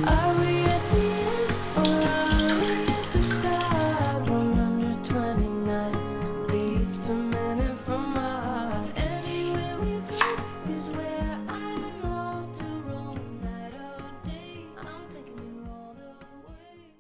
Are we at the end or are we at the start? 129 beats per minute from my heart. Anywhere we go is where I long to roam. Night or day, I'm taking you all the way.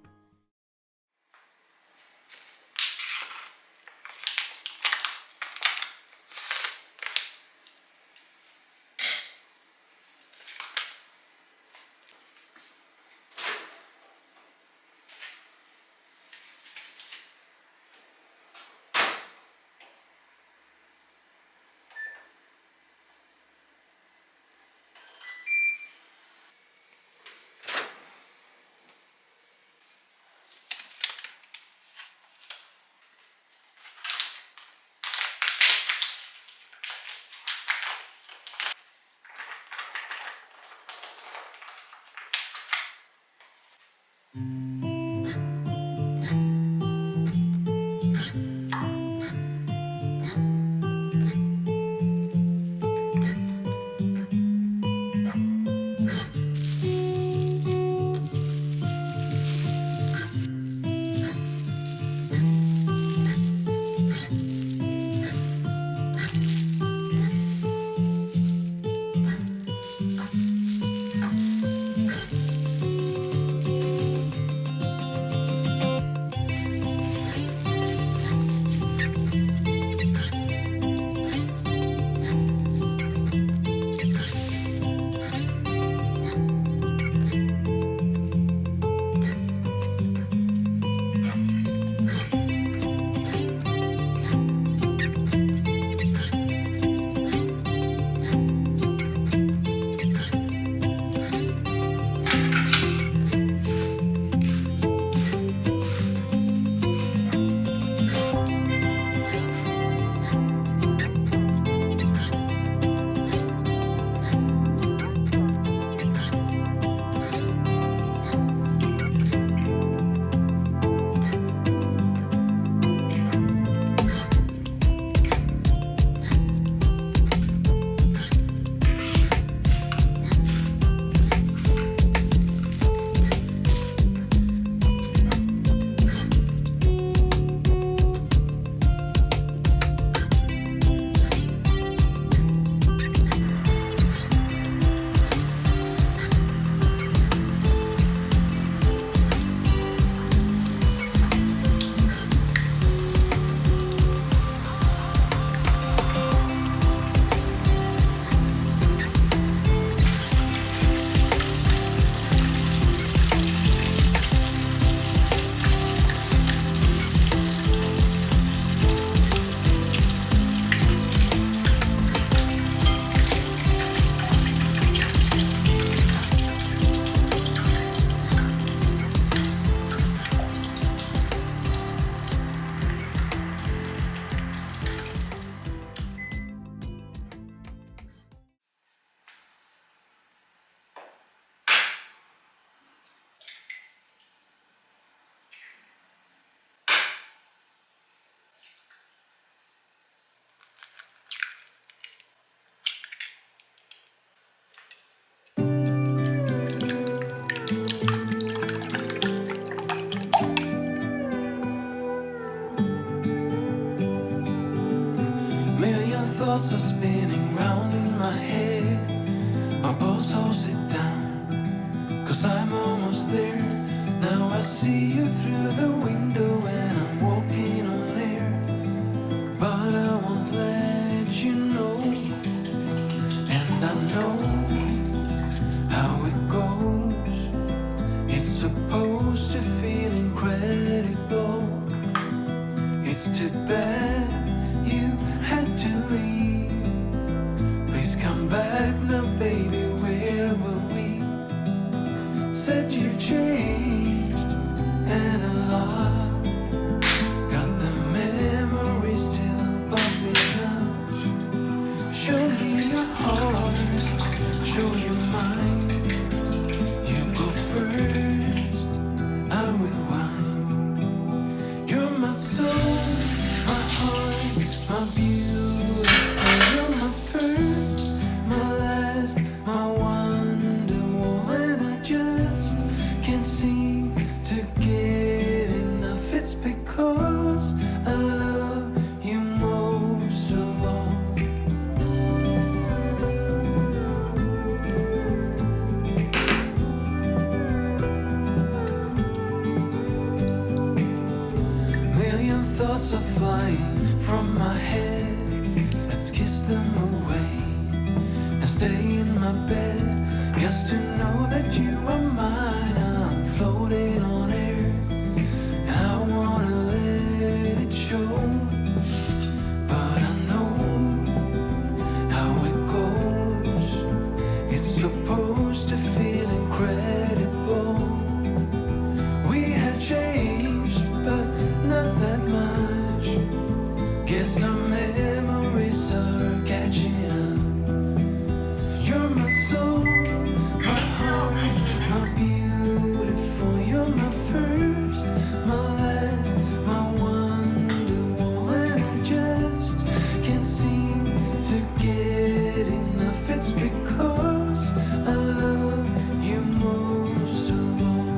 Million thoughts are spinning round in my head. My pulse holds it down, 'cause I'm almost there. Now I see you through the window and I'm walking on air. But I won't let you know, and I know how it goes. It's supposed to feel incredible. It's too bad you had to leave. Please come back now, baby, where were we? Said you changed and a lot. Got the memories still popping up. Show me your heart, show your mind. You go first, I will whine. You're my soul, my heart, my beautiful. You're my first, my last, my wonderwall. And I just thoughts are flying from my head. Let's kiss them away and stay in my bed. Just to know that you are mine. I'm floating on air, and I wanna let it show. But I know how it goes. It's supposed to feel incredible. We have changed, but not that much. Guess our memories are catching up. You're my soul, my heart, my beautiful. You're my first, my last, my wonderwall. And I just can't seem to get enough. It's because I love you most of all.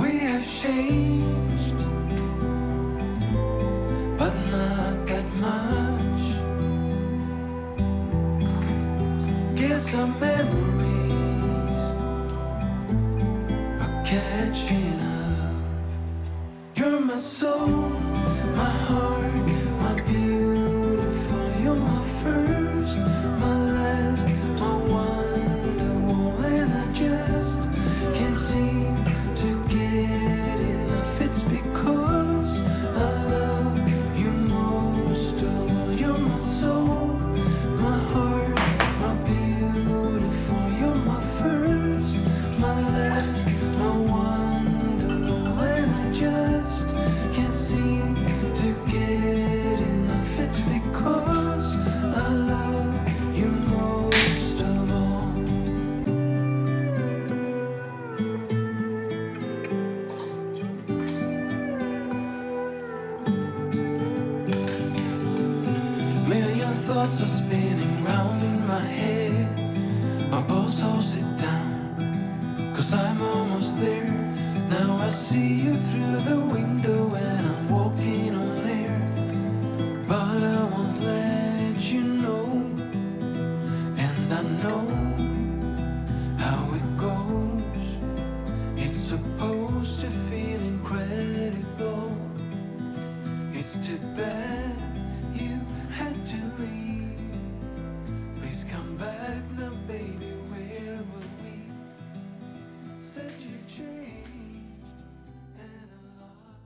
We have changed, but not that much. Guess our memories are catching up. You're my soul, my heart, my beautiful. You're my first, my last, my wonderwall. And I just can't seem to get enough. It's because I love you most of all. You're my soul, my heart, my beautiful. You're my first, my last, my wonderwall. And I just can't seem to get enough. It's because I love you most of all. Million thoughts are spinning round in my head. My pulse holds it down, 'cause I'm almost there. Now I see you through the window and I'm walking on air. But I won't let you know, and I know how it goes. It's supposed to feel incredible. It's too bad you had to leave. Please come back now, baby. Where were we? Said you changed, and a lot.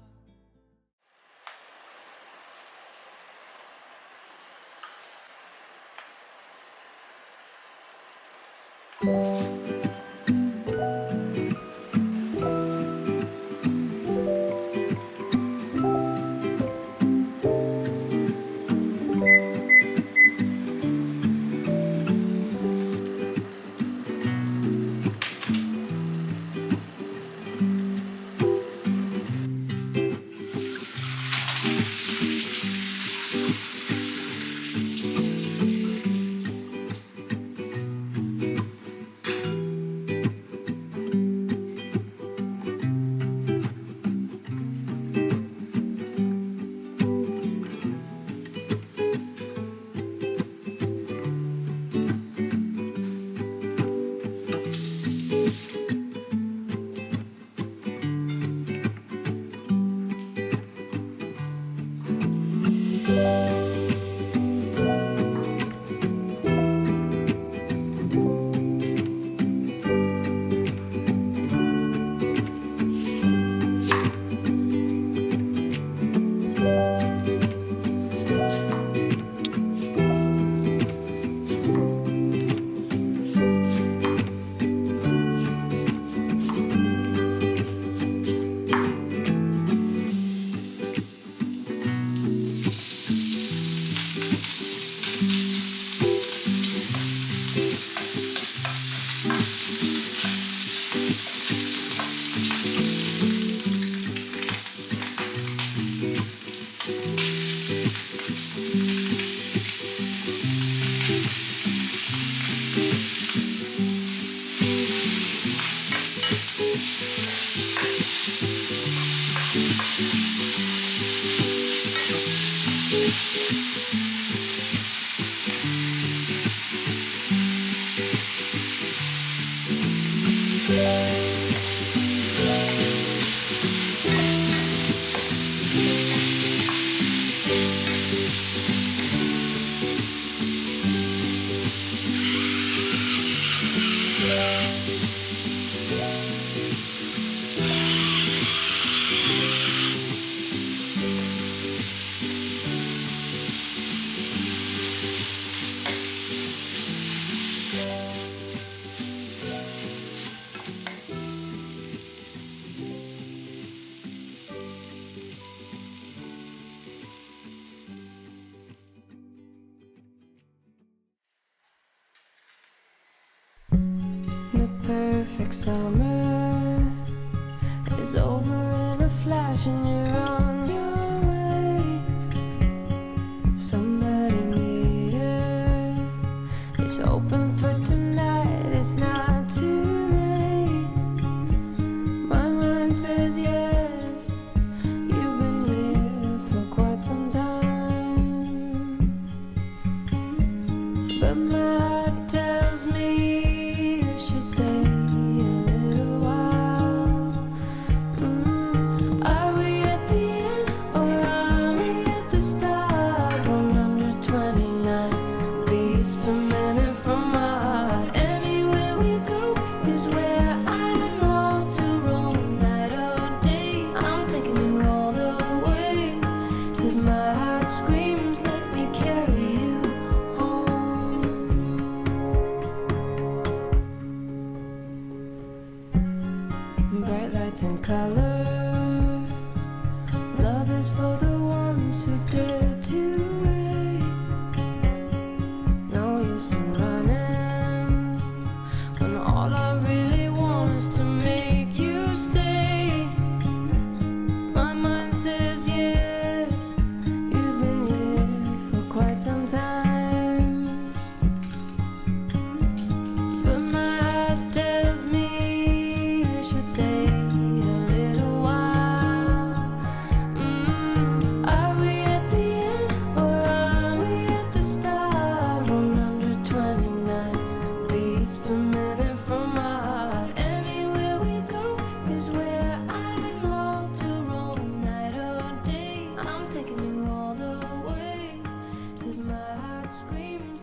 The perfect summer is over in a flash and you're on your way. Somebody near, it's open for tonight, it's not too late. My mind says yes, you've been here for quite some time, but my heart tells me stay a little while. Are we at the end or are we at the start? 129 beats per minute from my heart. Anywhere we go is where I long to roam. Night or day, I'm taking you all the way, 'cause my heart screams, let me carry you home. Bright lights and colors, love is for the ones who dare to wait. No use in running when all I really want is to make you stay. My mind says yes, you've been here for quite some time, but my heart tells me stay a little while. Are we at the end or are we at the start? 129 beats per minute from my heart. Anywhere we go is where I long to roam. Night or day, I'm taking you all the way, 'cause my heart screams.